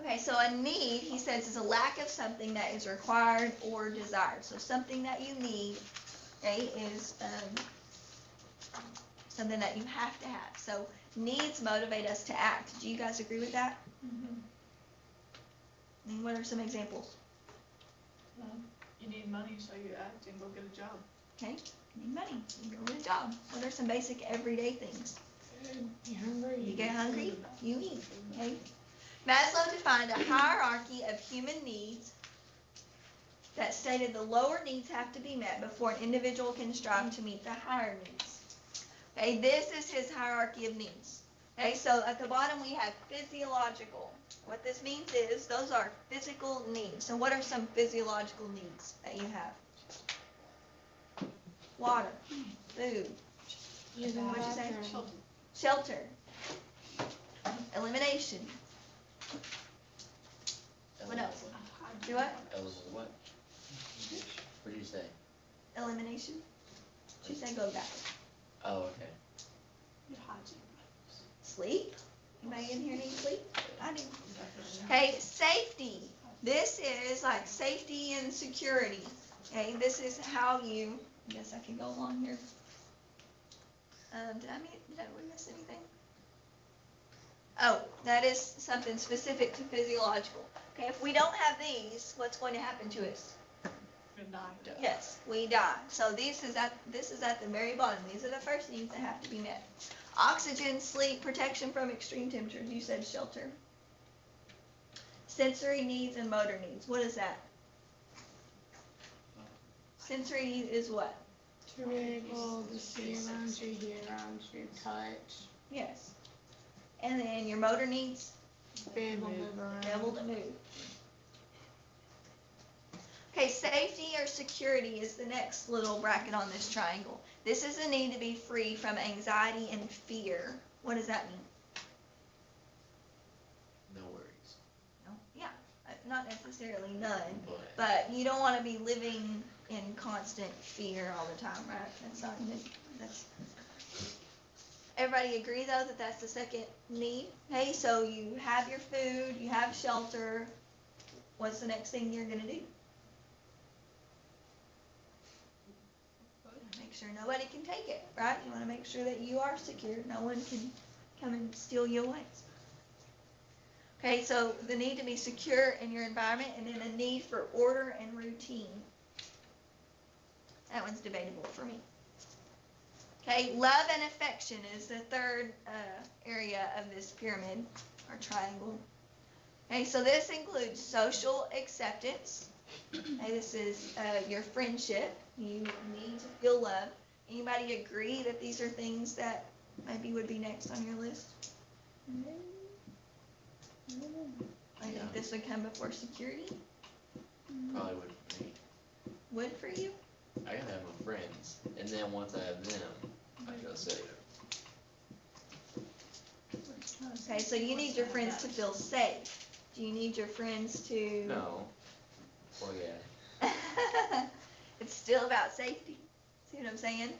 Okay, so a need, he says, is a lack of something that is required or desired. So something that you need, okay, is something that you have to have. So needs motivate us to act. Do you guys agree with that? Mm-hmm. And what are some examples? You need money, so you act and go get a job. Okay, you need money, you go get a job. What are some basic everyday things? You're hungry. You get hungry, you eat. Okay. Maslow defined a hierarchy of human needs that stated the lower needs have to be met before an individual can strive to meet the higher needs. Okay, this is his hierarchy of needs. Okay, so at the bottom we have physiological. What this means is those are physical needs. So what are some physiological needs that you have? Water, food, what'd you say? Shelter, elimination. What else? Do what? What? What did you say? Elimination. She said go back. Oh, okay. Your hygiene. Sleep. Anybody in here need sleep? I do. Okay, safety. This is like safety and security. Okay, this is how you, I guess I can go along here. Did we miss anything? Oh, that is something specific to physiological. Okay, if we don't have these, what's going to happen to us? Good night. Yes, we die. So this is at the very bottom. These are the first needs that have to be met. Oxygen, sleep, protection from extreme temperatures. You said shelter. Sensory needs and motor needs. What is that? Sensory needs is what? To be able to see around you, hear around you, touch. Yes. And then your motor needs? Be able to move around. Be able to move. Okay, safety or security is the next little bracket on this triangle. This is a need to be free from anxiety and fear. What does that mean? No worries. No, yeah, not necessarily none, but you don't want to be living in constant fear all the time, right? That's not good. Everybody agree though that that's the second need? Okay, so you have your food, you have shelter. What's the next thing you're going to do? Make sure nobody can take it, right? You want to make sure that you are secure. No one can come and steal you away. Okay, so the need to be secure in your environment, and then a need for order and routine. That one's debatable for me. Okay, love and affection is the third area of this pyramid or triangle. Okay, so this includes social acceptance. Okay, this is your friendship. You need to feel love. Anybody agree that these are things that maybe would be next on your list? I think this would come before security. Probably would for me. Would for you? I gotta have my friends, and then once I have them, I feel safe. Okay, so you need your friends to feel safe. Do you need your friends to... No. Well, yeah. It's still about safety. See what I'm saying?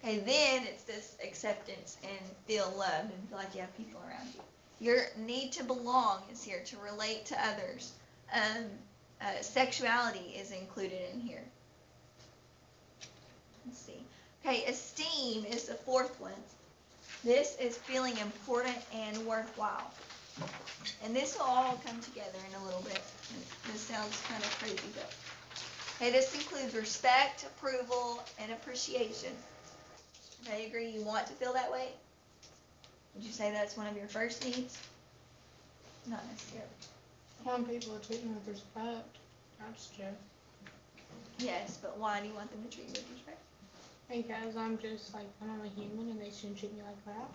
Okay, then it's this acceptance and feel loved and feel like you have people around you. Your need to belong is here, to relate to others. Sexuality is included in here. Let's see. Okay, esteem is the fourth one. This is feeling important and worthwhile. And this will all come together in a little bit. This sounds kind of crazy, but okay, this includes respect, approval, and appreciation. Okay, agree you want to feel that way? Would you say that's one of your first needs? Not necessarily. Some people are treating with respect. That's true. Yes, but why do you want them to treat you with respect? Because I'm just like, I'm a human and they shouldn't treat me like that.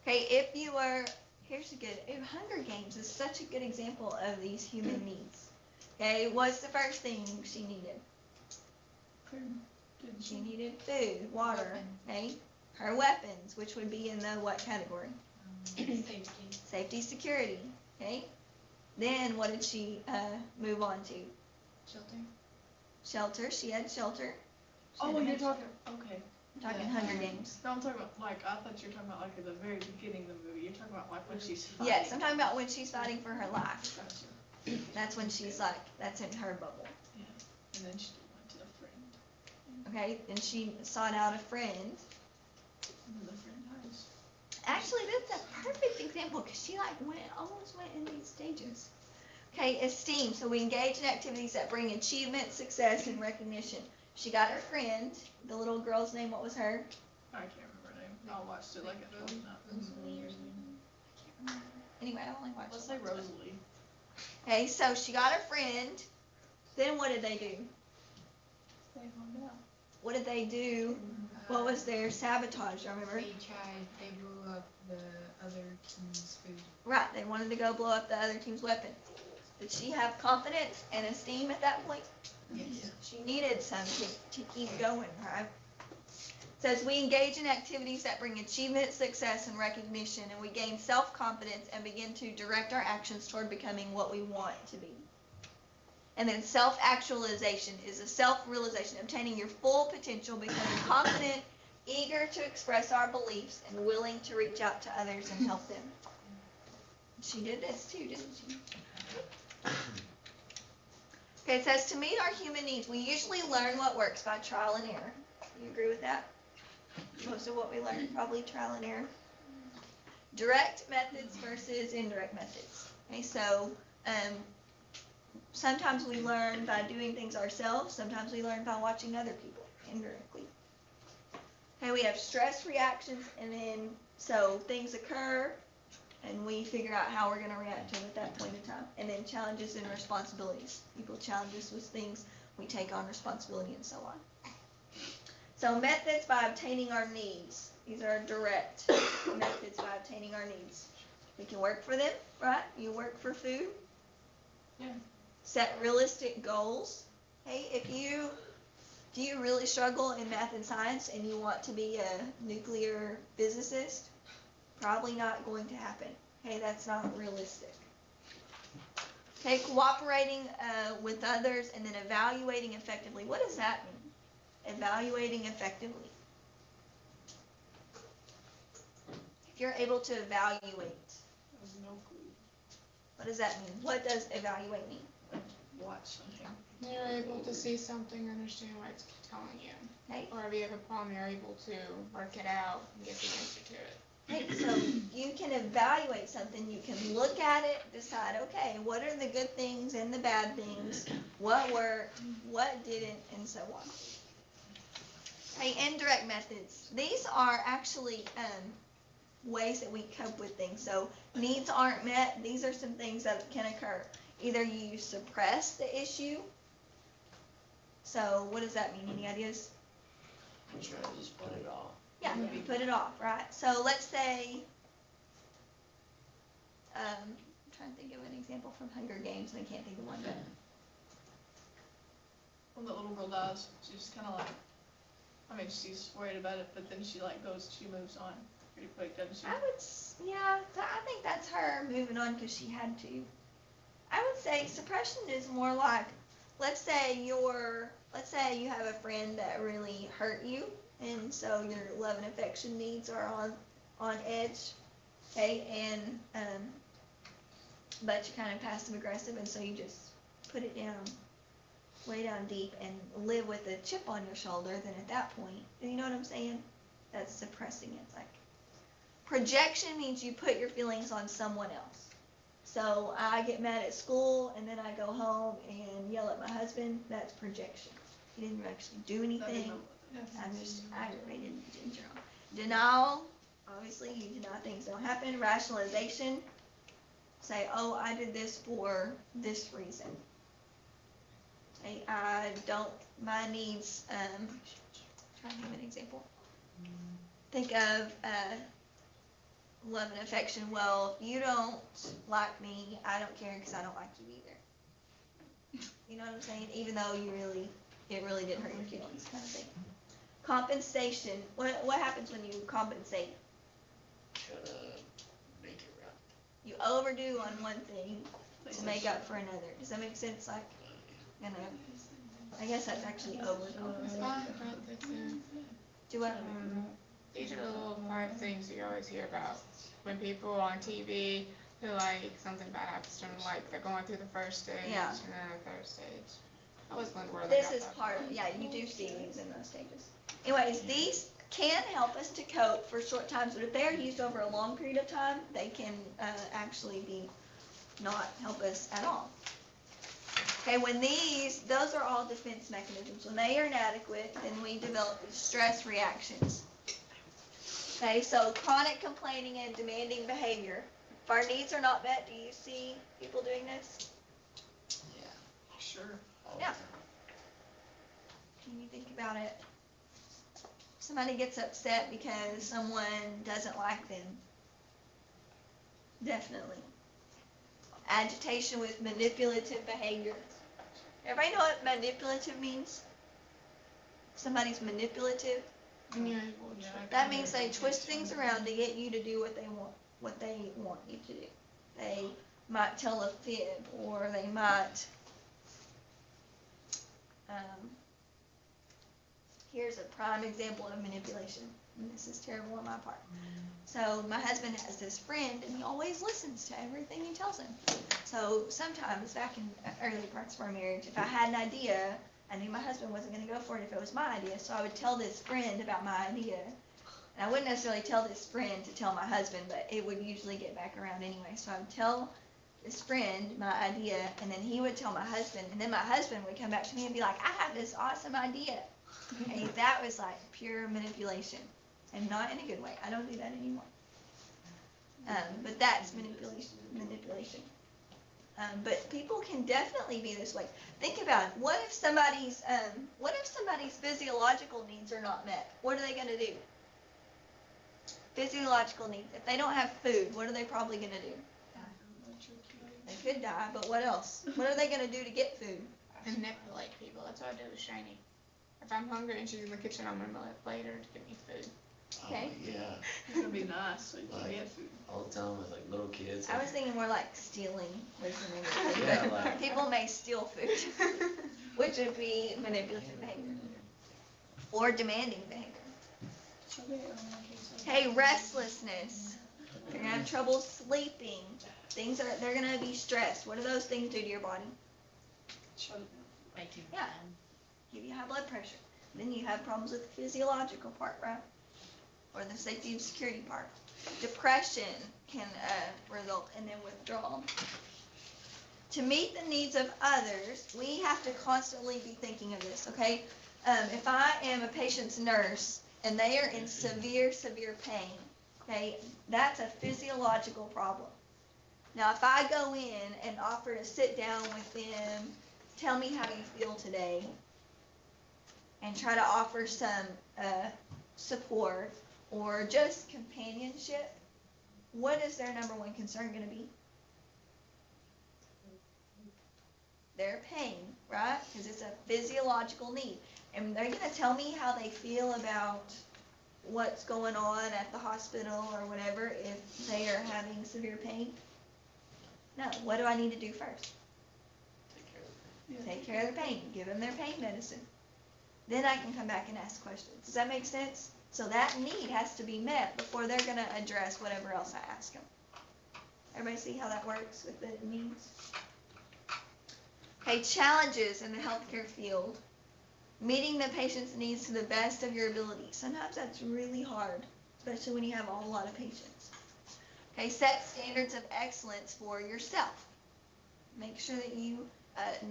Okay, if you were, here's a good, Hunger Games is such a good example of these human needs. Okay, what's the first thing she needed? She needed food, water, okay? Her weapons, which would be in the what category? Safety. Safety, security, okay? Then what did she move on to? Shelter. Shelter, she had shelter. She Oh, had you're dementia. talking, okay. I'm talking yeah. Hunger Games. No, I'm talking about, like, I thought you were talking about, like, at the very beginning of the movie. You're talking about, like, when she's fighting. Yes, I'm talking about when she's fighting for her life. Gotcha. That's when she's like, that's in her bubble. Yeah, and then she went to the friend, Okay, and she sought out a friend. and then the friend dies. Actually, that's a perfect example because she like almost went in these stages. Okay, esteem. So we engage in activities that bring achievement, success, and recognition. She got her friend. The little girl's name, what was her? I can't remember her name. I watched it like it was not. Anyway, I only watched Let's it say once, but- Rosalie. Okay, so she got her friend. Then what did they do? They hung out. What did they do? What was their sabotage? Remember? They blew up the other team's food. Right, they wanted to go blow up the other team's weapon. Did she have confidence and esteem at that point? Yes. She needed some to keep going, right? It says we engage in activities that bring achievement, success, and recognition, and we gain self-confidence and begin to direct our actions toward becoming what we want to be. And then self-actualization is a self-realization, obtaining your full potential, becoming confident, eager to express our beliefs, and willing to reach out to others and help them. She did this too, didn't she? Okay, it says to meet our human needs, we usually learn what works by trial and error. You agree with that? Most of what we learn, probably trial and error. Direct methods versus indirect methods. Okay, so sometimes we learn by doing things ourselves. Sometimes we learn by watching other people indirectly. Okay, we have stress reactions, and then so things occur, and we figure out how we're going to react to them at that point in time. And then challenges and responsibilities. People challenge us with things, we take on responsibility, and so on. So methods by obtaining our needs. These are direct methods by obtaining our needs. We can work for them, right? You work for food. Yeah. Set realistic goals. Hey, do you really struggle in math and science and you want to be a nuclear physicist? Probably not going to happen. Okay, that's not realistic. Okay, cooperating with others and then evaluating effectively. What does that mean? Evaluating effectively. If you're able to evaluate, I have no clue. what does that mean? What does evaluate mean? Watch something. You're able to see something, understand what it's telling you. Okay. Or if you have a problem, you're able to work it out and get the answer to it. Okay, so you can evaluate something, you can look at it, decide, okay, what are the good things and the bad things, what worked, what didn't, and so on. Okay, indirect methods. These are actually ways that we cope with things. So needs aren't met, these are some things that can occur. Either you suppress the issue. So what does that mean? Any ideas? I'm trying to just put it off. Yeah, you put it off, right? So let's say, I'm trying to think of an example from Hunger Games, and I can't think of one, but When the little girl dies, she's kind of like, I mean, she's worried about it, but then she moves on pretty quick, doesn't she? I think that's her moving on because she had to. I would say suppression is more like, let's say you have a friend that really hurt you, and so your love and affection needs are on edge, okay, and but you're kind of passive aggressive, and so you just put it down, way down deep, and live with a chip on your shoulder. Then at that point, you know what I'm saying? That's suppressing it. It's like projection means you put your feelings on someone else. So I get mad at school, and then I go home and yell at my husband. That's projection. He didn't actually do anything. I'm just aggravated in general. Denial, obviously you deny things don't happen. Rationalization, say, oh, I did this for this reason. Okay, my needs, trying to give an example. Think of love and affection. Well, if you don't like me, I don't care because I don't like you either. You know what I'm saying? Even though it really did hurt your feelings, kind of thing. Compensation. What happens when you compensate? Try to make it right. You overdo on one thing to make up for another. Does that make sense? Like, I guess that's actually overcompensating. Do what? These are the little 5 things you always hear about when people on TV feel like something bad happens to them, like they're going through the first stage Yeah. and then the third stage. I was wondering where they This got is that part from. of, yeah, you do see these in those stages. Anyways, these can help us to cope for short times, but if they are used over a long period of time, they can actually be not help us at all. Okay, when those are all defense mechanisms. When they are inadequate, then we develop stress reactions. Okay, so chronic complaining and demanding behavior. If our needs are not met, do you see people doing this? Yeah. Sure. All the Yeah. time. When you think about it, somebody gets upset because someone doesn't like them. Definitely. Agitation with manipulative behavior. Everybody know what manipulative means? Somebody's manipulative. Yeah. That means they twist things around to get you to do what they want you to do. They might tell a fib, or they might, here's a prime example of manipulation, and this is terrible on my part. So my husband has this friend, and he always listens to everything he tells him. So sometimes, back in early parts of our marriage, if I had an idea, I knew my husband wasn't going to go for it if it was my idea, so I would tell this friend about my idea. And I wouldn't necessarily tell this friend to tell my husband, but it would usually get back around anyway. So I would tell this friend my idea, and then he would tell my husband, and then my husband would come back to me and be like, I have this awesome idea. And that was like pure manipulation, and not in a good way. I don't do that anymore. But that's manipulation. But people can definitely be this way. Think about it. What if somebody's physiological needs are not met? What are they going to do? Physiological needs. If they don't have food, what are they probably going to do? They could die, but what else? What are they going to do to get food? Manipulate people. That's what I do with Shiny. If I'm hungry and she's in the kitchen, I'm gonna manipulate her to give me food. Okay. Oh, yeah. It's gonna be nice so you can get food. All the time with like little kids. I was thinking more like stealing was the manipulation. Yeah, like- People may steal food, which would be manipulative behavior. Or demanding behavior. Hey, restlessness. You're gonna have trouble sleeping. They're gonna be stressed. What do those things do to your body? Yeah. Give you high blood pressure. Then you have problems with the physiological part, right? Or the safety and security part. Depression can result in then withdrawal. To meet the needs of others, we have to constantly be thinking of this, okay? If I am a patient's nurse and they are in severe, severe pain, okay, that's a physiological problem. Now, if I go in and offer to sit down with them, tell me how you feel today, and try to offer some support or just companionship, what is their number one concern going to be? Their pain, right? Because it's a physiological need. And they're going to tell me how they feel about what's going on at the hospital or whatever if they are having severe pain. No, what do I need to do first? Take care of their pain. Give them their pain medicine. Then I can come back and ask questions. Does that make sense? So that need has to be met before they're going to address whatever else I ask them. Everybody see how that works with the needs? Okay, challenges in the healthcare field. Meeting the patient's needs to the best of your ability. Sometimes that's really hard, especially when you have a whole lot of patients. Okay, set standards of excellence for yourself. Make sure that you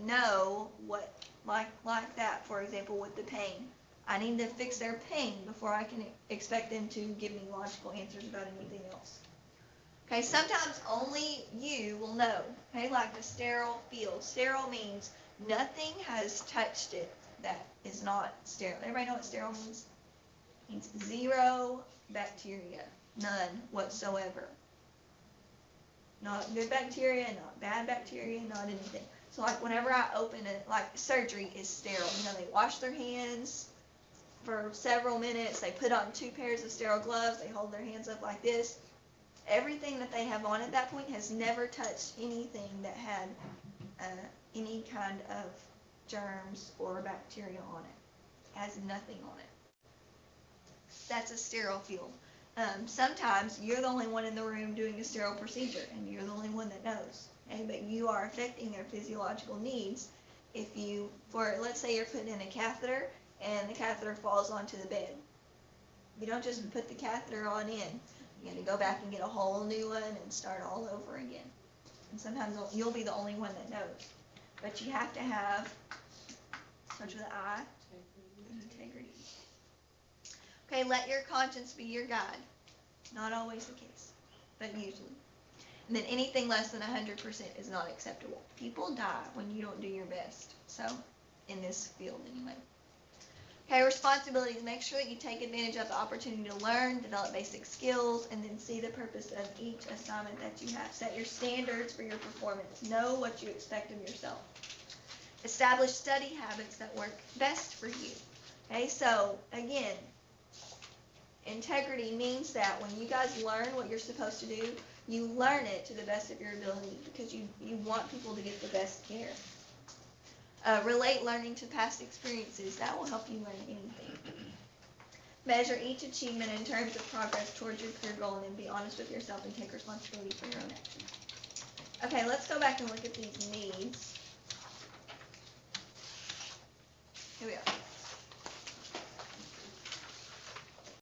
know what, like that, for example, with the pain. I need to fix their pain before I can expect them to give me logical answers about anything else. Okay, sometimes only you will know. Okay, like the sterile field. Sterile means nothing has touched it that is not sterile. Everybody know what sterile means? It means zero bacteria, none whatsoever. Not good bacteria, not bad bacteria, not anything. So like whenever I open it, like surgery is sterile. You know, they wash their hands for several minutes. They put on 2 pairs of sterile gloves. They hold their hands up like this. Everything that they have on at that point has never touched anything that had any kind of germs or bacteria on it. It has nothing on it. That's a sterile field. Sometimes you're the only one in the room doing a sterile procedure, and you're the only one that knows. Okay? But you are affecting their physiological needs if you, let's say you're putting in a catheter, and the catheter falls onto the bed. You don't just put the catheter on in. You got to go back and get a whole new one and start all over again. And sometimes you'll be the only one that knows. But you have to have, starts with an I, integrity. Okay, let your conscience be your guide. Not always the case, but usually. And then anything less than 100% is not acceptable. People die when you don't do your best. So, in this field anyway. Okay, responsibilities. Make sure that you take advantage of the opportunity to learn, develop basic skills, and then see the purpose of each assignment that you have. Set your standards for your performance. Know what you expect of yourself. Establish study habits that work best for you. Okay, so again, integrity means that when you guys learn what you're supposed to do, you learn it to the best of your ability because you want people to get the best care. Relate learning to past experiences. That will help you learn anything. Measure each achievement in terms of progress towards your career goal, and then be honest with yourself and take responsibility for your own actions. Okay, let's go back and look at these needs. Here we are.